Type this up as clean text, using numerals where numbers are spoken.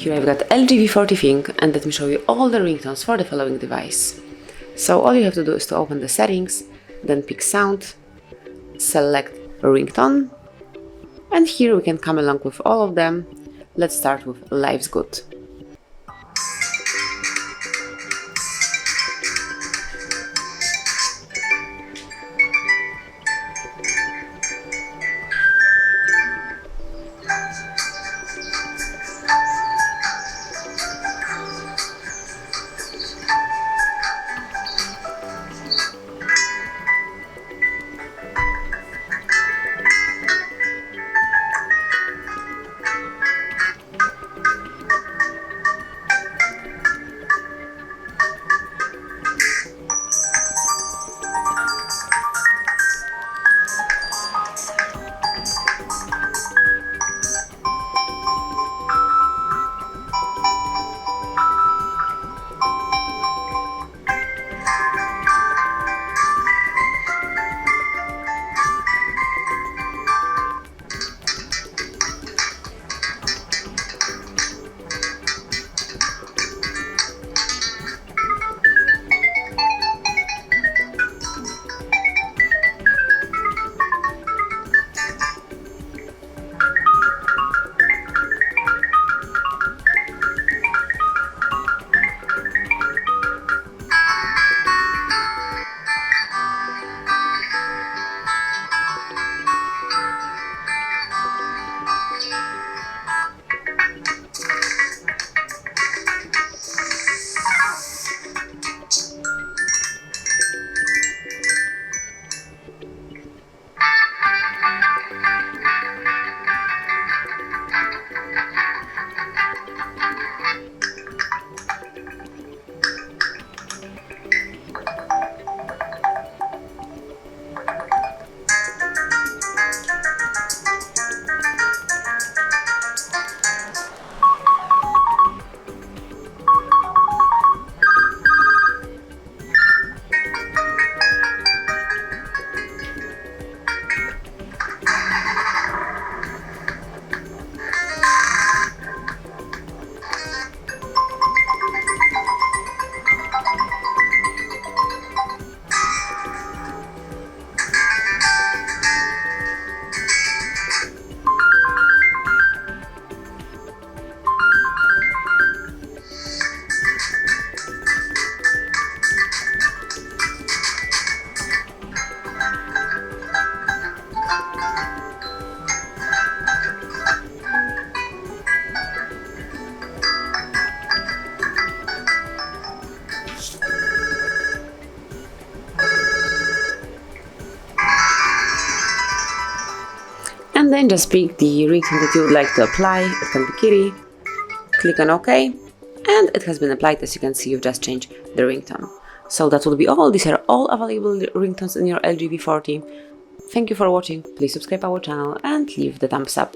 Here I've got LG V40 ThinQ, and let me show you all the ringtones for the following device. So all you have to do is to open the settings, then pick sound, select ringtone, and here we can come along with all of them. Let's start with Life's Good. And then just pick the ringtone that you would like to apply. It can be Kitty. Click on OK, and it has been applied. As you can see, you've just changed the ringtone. So that will be all. These are all available ringtones in your LG V40. Thank you for watching. Please subscribe our channel and leave the thumbs up.